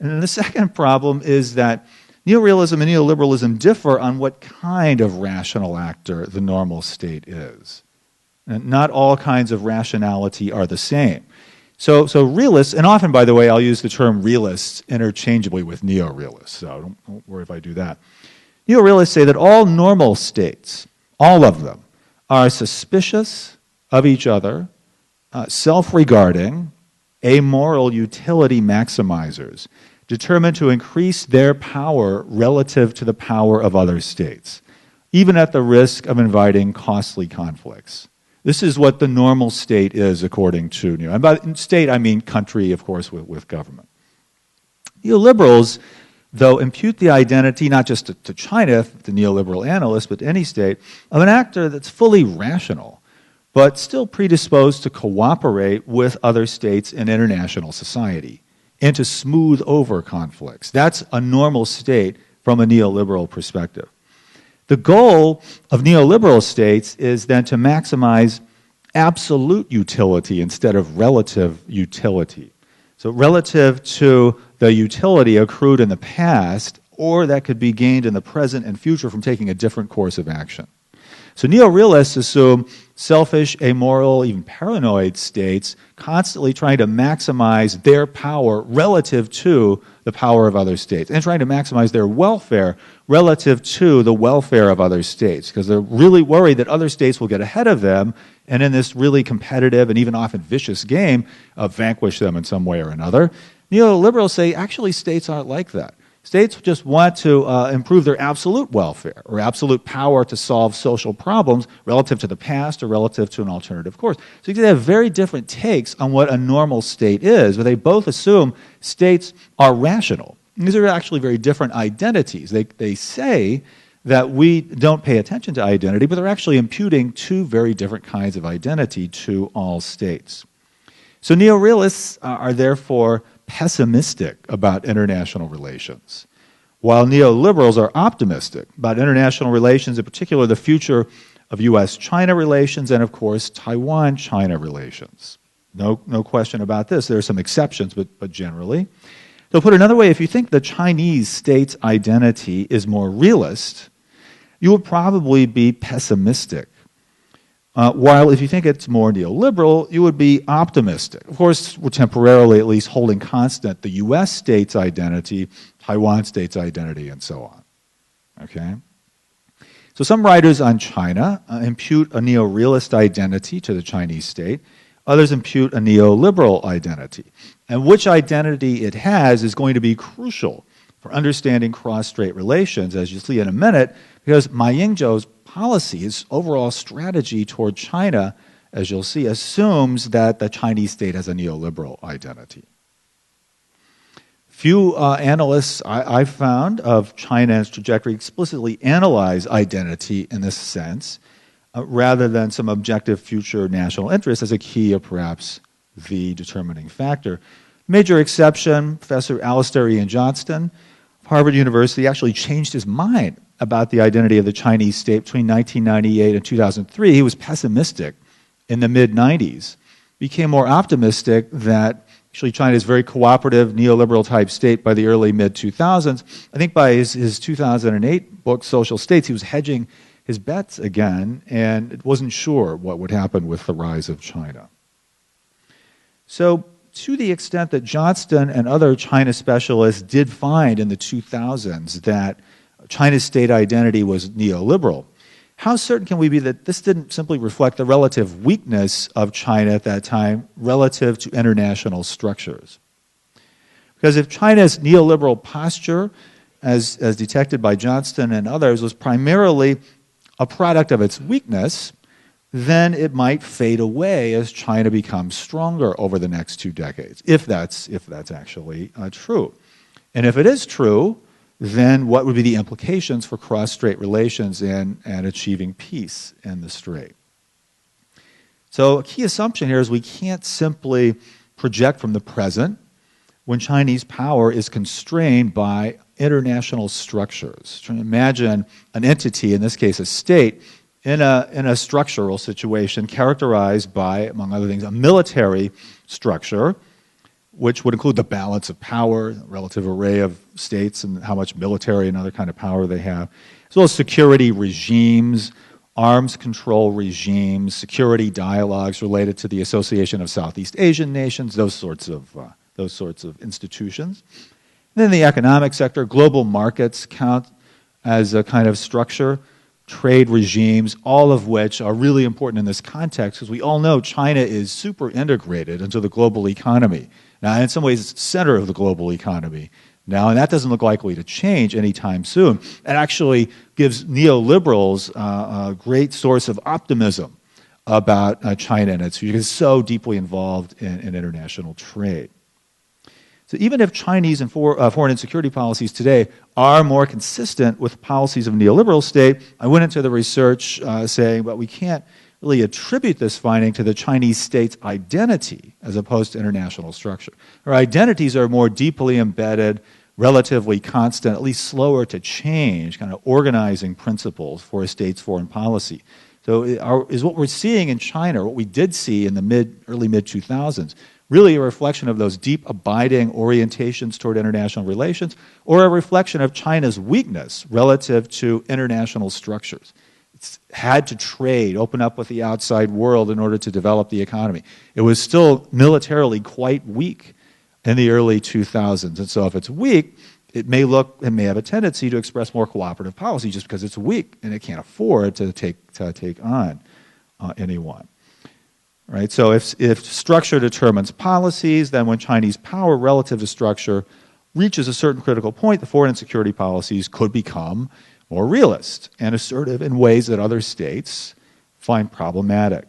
And then the second problem is that neorealism and neoliberalism differ on what kind of rational actor the normal state is. And not all kinds of rationality are the same. So realists, and often, by the way, I'll use the term realists interchangeably with neorealists, so don't worry if I do that. Neorealists say that all normal states, all of them, are suspicious of each other, self-regarding, amoral utility maximizers, determined to increase their power relative to the power of other states, even at the risk of inviting costly conflicts. This is what the normal state is, according to Neo. And by state, I mean country, of course, with government. Neoliberals, though, impute the identity not just to China, the neoliberal analysts, but to any state, of an actor that's fully rational, but still predisposed to cooperate with other states in international society and to smooth over conflicts. That's a normal state from a neoliberal perspective. The goal of neoliberal states is then to maximize absolute utility instead of relative utility. So relative to the utility accrued in the past, or that could be gained in the present and future from taking a different course of action. So neorealists assume selfish, amoral, even paranoid states constantly trying to maximize their power relative to the power of other states and trying to maximize their welfare relative to the welfare of other states because they're really worried that other states will get ahead of them and in this really competitive and even often vicious game vanquish them in some way or another. Neoliberals say actually states aren't like that. States just want to improve their absolute welfare or absolute power to solve social problems relative to the past or relative to an alternative course. So you can have very different takes on what a normal state is, but they both assume states are rational. And these are actually very different identities. They say that we don't pay attention to identity, but they're actually imputing two very different kinds of identity to all states. So neorealists are therefore pessimistic about international relations, while neoliberals are optimistic about international relations, in particular the future of U.S.-China relations and, of course, Taiwan-China relations. No question about this. There are some exceptions, but generally. So put another way, if you think the Chinese state's identity is more realist, you would probably be pessimistic. While if you think it's more neoliberal, you would be optimistic. Of course, we're temporarily at least holding constant the U.S. state's identity, Taiwan state's identity, and so on. Okay? So some writers on China impute a neo-realist identity to the Chinese state. Others impute a neoliberal identity. And which identity it has is going to be crucial for understanding cross-strait relations, as you'll see in a minute, because Ma Ying-jeou's policy, his overall strategy toward China, as you'll see, assumes that the Chinese state has a neoliberal identity. Few analysts I've found of China's trajectory explicitly analyze identity in this sense, rather than some objective future national interest as a key or perhaps the determining factor. Major exception, Professor Alistair Ian Johnston of Harvard University actually changed his mind about the identity of the Chinese state between 1998 and 2003. He was pessimistic in the mid-90s, became more optimistic that actually China is a very cooperative, neoliberal type state by the early mid-2000s. I think by his 2008 book, Social States, he was hedging his bets again and wasn't sure what would happen with the rise of China. So to the extent that Johnston and other China specialists did find in the 2000s that China's state identity was neoliberal, how certain can we be that this didn't simply reflect the relative weakness of China at that time relative to international structures? Because if China's neoliberal posture, as detected by Johnston and others, was primarily a product of its weakness, then it might fade away as China becomes stronger over the next 2 decades, if that's actually true. And if it is true, then what would be the implications for cross-strait relations and achieving peace in the Strait? So a key assumption here is we can't simply project from the present when Chinese power is constrained by international structures. Try to imagine an entity, in this case a state, in a structural situation characterized by, among other things, a military structure which would include the balance of power, relative array of states, and how much military and other kind of power they have, as well as security regimes, arms control regimes, security dialogues related to the Association of Southeast Asian Nations, those sorts of institutions. And then the economic sector, global markets count as a kind of structure, trade regimes, all of which are really important in this context because we all know China is super integrated into the global economy. Now, in some ways, it's the center of the global economy now, and that doesn't look likely to change anytime soon. It actually gives neoliberals a great source of optimism about China and its future. It's so deeply involved in international trade. So even if Chinese and foreign and security policies today are more consistent with policies of neoliberal state, I went into the research saying, but we can't really attribute this finding to the Chinese state's identity as opposed to international structure. Our identities are more deeply embedded, relatively constant, at least slower to change, kind of organizing principles for a state's foreign policy. So is what we're seeing in China, or what we did see in the early mid-2000s, really a reflection of those deep, abiding orientations toward international relations, or a reflection of China's weakness relative to international structures? It's had to trade, open up with the outside world in order to develop the economy. It was still militarily quite weak in the early 2000s. And so if it's weak, it may have a tendency to express more cooperative policy just because it's weak and it can't afford to take on anyone. Right? So if structure determines policies, then when Chinese power relative to structure reaches a certain critical point, the foreign and security policies could become more realist and assertive in ways that other states find problematic.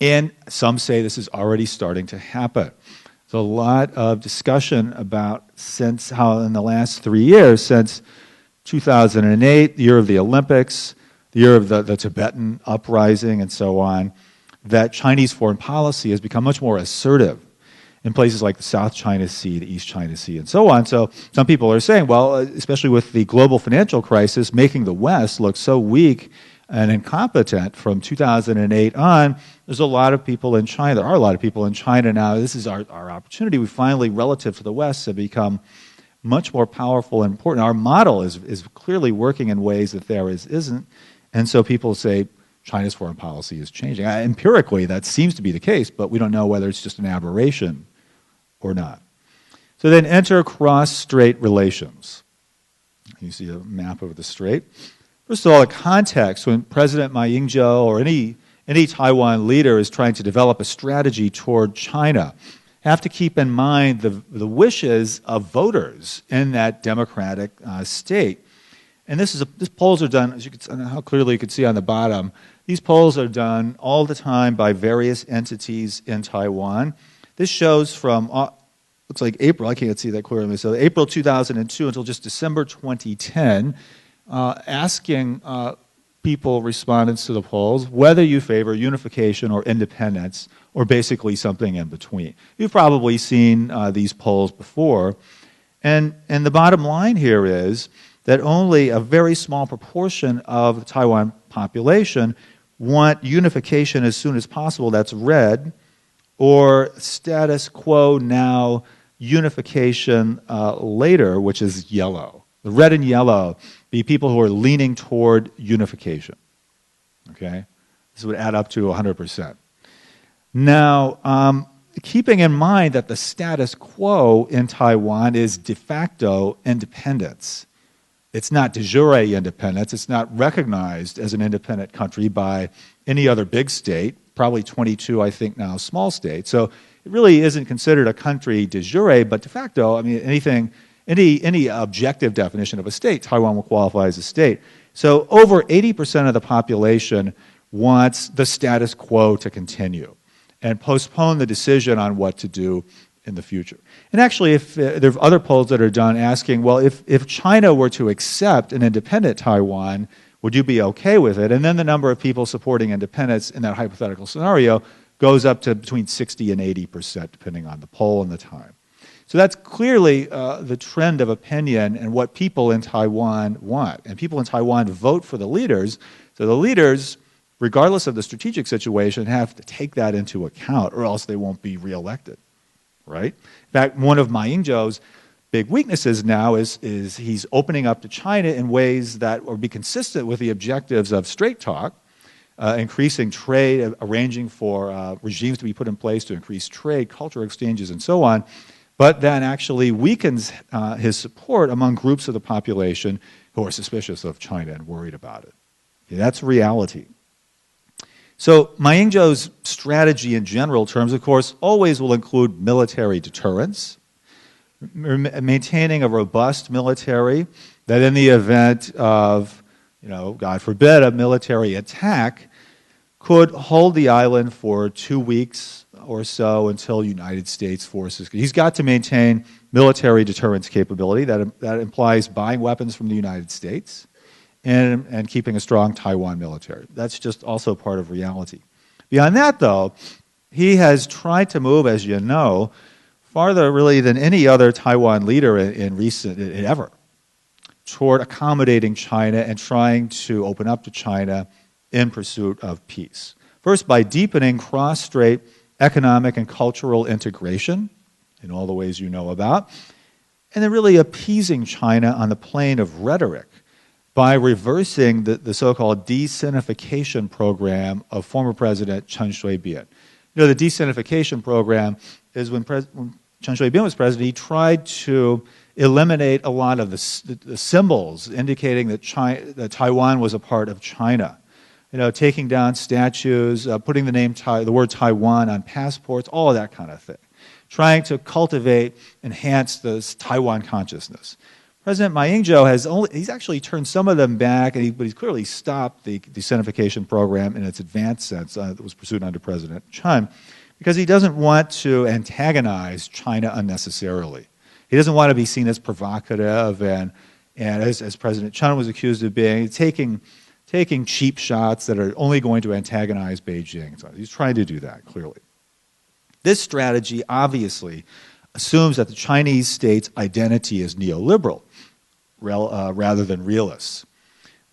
And some say this is already starting to happen. There's a lot of discussion about since how in the last 3 years, since 2008, the year of the Olympics, the year of the Tibetan uprising and so on, that Chinese foreign policy has become much more assertive in places like the South China Sea, the East China Sea, and so on. So some people are saying, well, especially with the global financial crisis making the West look so weak and incompetent from 2008 on, there's a lot of people in China. There are a lot of people in China now. This is our opportunity. We finally, relative to the West, have become much more powerful and important. Our model is clearly working in ways that theirs isn't. And so people say, China's foreign policy is changing. Empirically, that seems to be the case, but we don't know whether it's just an aberration or not. So then enter cross-strait relations. You see a map of the Strait. First of all, the context when President Ma Ying-jeou or any Taiwan leader is trying to develop a strategy toward China, have to keep in mind the wishes of voters in that democratic state. And these polls are done, as you can, how clearly you can see on the bottom, these polls are done all the time by various entities in Taiwan. This shows from, looks like April, I can't see that clearly, so April 2002 until just December 2010, asking people, respondents to the polls, whether you favor unification or independence, or basically something in between. You've probably seen these polls before. And the bottom line here is that only a very small proportion of the Taiwan population want unification as soon as possible, that's red, or status quo now, unification later, which is yellow. The red and yellow be people who are leaning toward unification. Okay? This would add up to 100%. Now, keeping in mind that the status quo in Taiwan is de facto independence. It's not de jure independence. It's not recognized as an independent country by any other big state, probably 22, I think, now small states. So it really isn't considered a country de jure, but de facto, I mean, any objective definition of a state, Taiwan will qualify as a state. So over 80% of the population wants the status quo to continue and postpone the decision on what to do in the future. And actually, if there are other polls that are done asking, well, if China were to accept an independent Taiwan, would you be okay with it? And then the number of people supporting independence in that hypothetical scenario goes up to between 60 and 80%, depending on the poll and the time. So that's clearly the trend of opinion and what people in Taiwan want. And people in Taiwan vote for the leaders. So the leaders, regardless of the strategic situation, have to take that into account, or else they won't be reelected. right? In fact, one of Ma Ying-jeou's big weaknesses now is he's opening up to China in ways that would be consistent with the objectives of Strait talk, increasing trade, arranging for regimes to be put in place to increase trade, cultural exchanges, and so on, but then actually weakens his support among groups of the population who are suspicious of China and worried about it. Okay, that's reality. So Ma Ying-jeou's strategy in general terms, of course, always will include military deterrence, maintaining a robust military that in the event of, God forbid, a military attack, could hold the island for 2 weeks or so until United States forces. He's got to maintain military deterrence capability. That implies buying weapons from the United States and keeping a strong Taiwan military. That's just also part of reality. Beyond that, though, he has tried to move, as you know, farther really than any other Taiwan leader ever, toward accommodating China and trying to open up to China in pursuit of peace. First, by deepening cross-strait economic and cultural integration in all the ways you know about, and then really appeasing China on the plane of rhetoric by reversing the so-called de-Sinification program of former President Chen Shui-bian. The de-Sinification program is when Chen Shui-bian was president, he tried to eliminate a lot of the symbols indicating that Taiwan was a part of China. Taking down statues, putting the word Taiwan on passports, all of that kind of thing. Trying to cultivate, enhance this Taiwan consciousness. President Ma Ying-jeou he's actually turned some of them back, but he's clearly stopped the de-Sinification program in its advanced sense that was pursued under President Chen, because he doesn't want to antagonize China unnecessarily. He doesn't want to be seen as provocative and as President Chen was accused of being, taking cheap shots that are only going to antagonize Beijing. So he's trying to do that, clearly. This strategy obviously assumes that the Chinese state's identity is neoliberal rather than realist.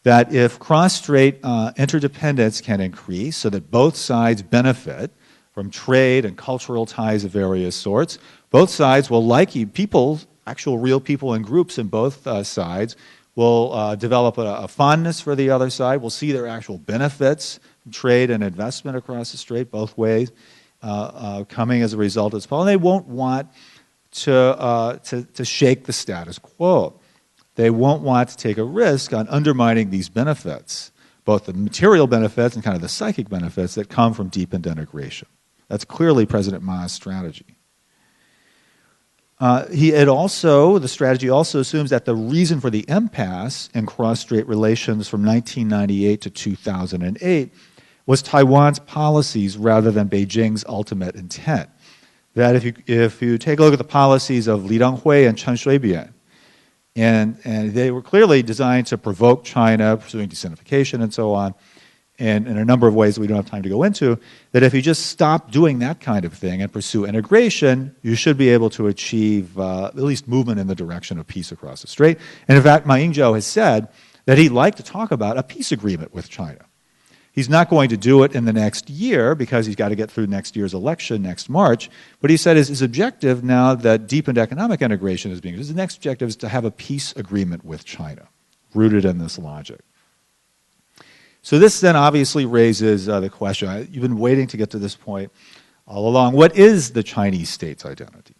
That if cross-strait interdependence can increase so that both sides benefit from trade and cultural ties of various sorts, both sides will people, actual real people and groups in both sides, will develop a fondness for the other side. We'll see their actual benefits from trade and investment across the strait, both ways, coming as a result of this policy. And they won't want to shake the status quo. They won't want to take a risk on undermining these benefits, both the material benefits and kind of the psychic benefits that come from deepened integration. That's clearly President Ma's strategy. The strategy also assumes that the reason for the impasse in cross-strait relations from 1998 to 2008 was Taiwan's policies rather than Beijing's ultimate intent. That if you take a look at the policies of Li Denghui and Chen Shui-bian, and they were clearly designed to provoke China, pursuing de-Sinification and so on, and in a number of ways that we don't have time to go into, that if you just stop doing that kind of thing and pursue integration, you should be able to achieve at least movement in the direction of peace across the strait. And in fact, Ma Ying-jeou has said that he'd like to talk about a peace agreement with China. He's not going to do it in the next year because he's got to get through next year's election next March. But he said his objective, now that deepened economic integration is being used, his next objective is to have a peace agreement with China, rooted in this logic. So this then obviously raises the question, you've been waiting to get to this point all along, what is the Chinese state's identity?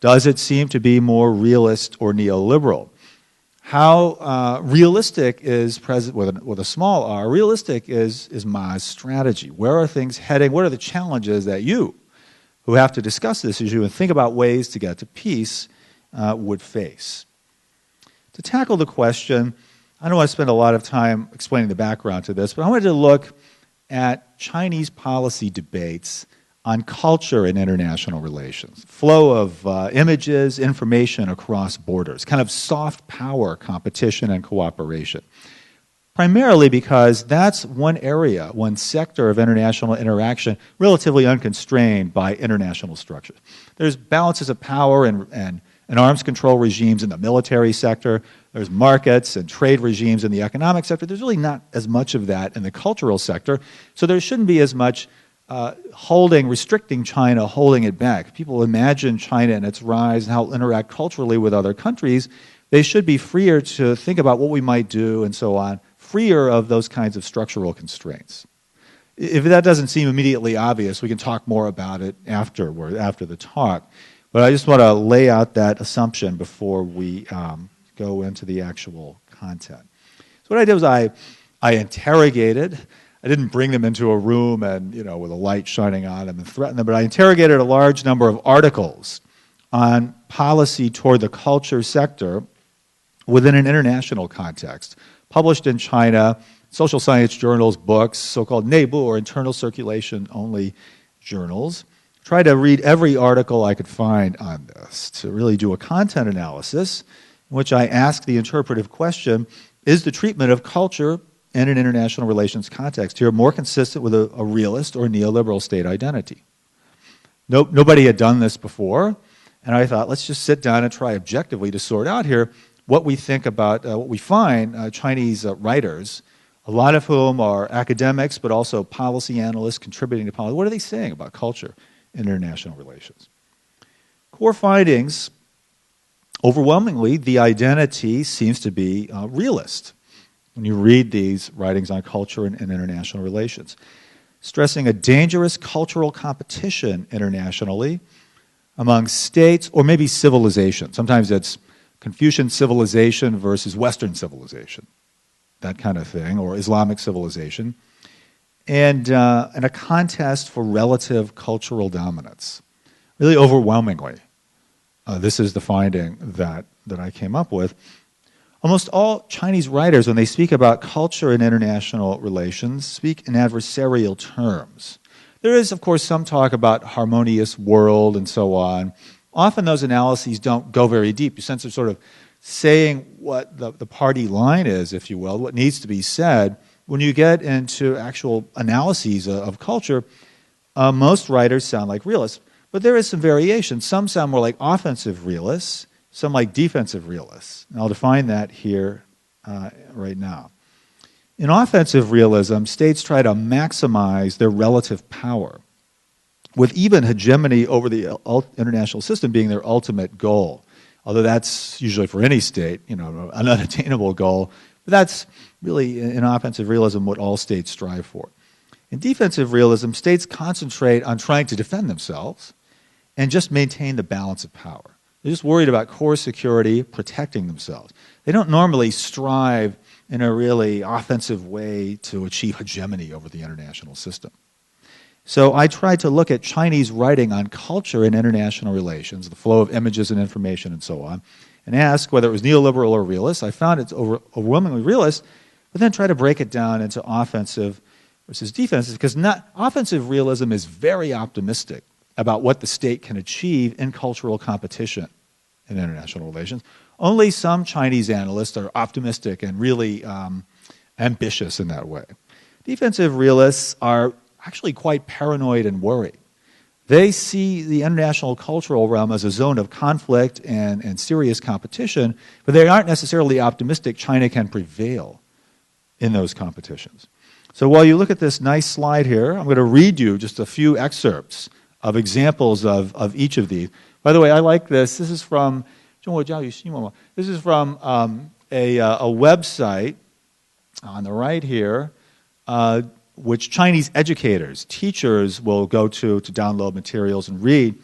Does it seem to be more realist or neoliberal? How realistic is, with a small r, realistic is Ma's strategy? Where are things heading? What are the challenges that you, who have to discuss this issue and think about ways to get to peace, would face? To tackle the question, I don't want to spend a lot of time explaining the background to this, but I wanted to look at Chinese policy debates on culture and international relations, flow of images, information across borders, kind of soft power competition and cooperation. Primarily because that's one area, one sector of international interaction relatively unconstrained by international structures. There's balances of power and arms control regimes in the military sector. There's markets and trade regimes in the economic sector. There's really not as much of that in the cultural sector, so there shouldn't be as much restricting China, holding it back. People imagine China and its rise and how it'll interact culturally with other countries. They should be freer to think about what we might do and so on, freer of those kinds of structural constraints. If that doesn't seem immediately obvious, we can talk more about it after the talk. But I just want to lay out that assumption before we go into the actual content. So what I did was I interrogated. I didn't bring them into a room and, with a light shining on them and threaten them, but I interrogated a large number of articles on policy toward the culture sector within an international context, published in China, social science journals, books, so-called Neibu or internal circulation only journals. Tried to read every article I could find on this to really do a content analysis in which I asked the interpretive question, is the treatment of culture in an international relations context here more consistent with a realist or neoliberal state identity? Nobody had done this before, and I thought, let's just sit down and try objectively to sort out here what we think about, what we find Chinese writers, a lot of whom are academics, but also policy analysts contributing to policy. What are they saying about culture in international relations? Core findings, overwhelmingly, the identity seems to be realist when you read these writings on culture and international relations, stressing a dangerous cultural competition internationally among states or maybe civilization. Sometimes it's Confucian civilization versus Western civilization, that kind of thing, or Islamic civilization, and a contest for relative cultural dominance. Really overwhelmingly, this is the finding that I came up with. Almost all Chinese writers, when they speak about culture and international relations, speak in adversarial terms. There is, of course, some talk about harmonious world and so on. Often those analyses don't go very deep. You sense of sort of saying what the party line is, if you will, what needs to be said. When you get into actual analyses of culture, most writers sound like realists. But there is some variation. Some sound more like offensive realists, some like defensive realists. And I'll define that here right now. In offensive realism, states try to maximize their relative power, with even hegemony over the international system being their ultimate goal. Although that's usually for any state, an unattainable goal. But that's really, in offensive realism, what all states strive for. In defensive realism, states concentrate on trying to defend themselves and just maintain the balance of power. They're just worried about core security, protecting themselves. They don't normally strive in a really offensive way to achieve hegemony over the international system. So I tried to look at Chinese writing on culture and international relations, the flow of images and information and so on, and ask whether it was neoliberal or realist. I found it's overwhelmingly realist, but then try to break it down into offensive versus defensive, because offensive realism is very optimistic about what the state can achieve in cultural competition in international relations. Only some Chinese analysts are optimistic and really ambitious in that way. Defensive realists are actually quite paranoid and worried. They see the international cultural realm as a zone of conflict and serious competition, but they aren't necessarily optimistic China can prevail in those competitions. So while you look at this nice slide here, I'm going to read you just a few excerpts of examples of each of these. By the way, I like this. This is from a website on the right here, which Chinese educators, teachers will go to download materials and read.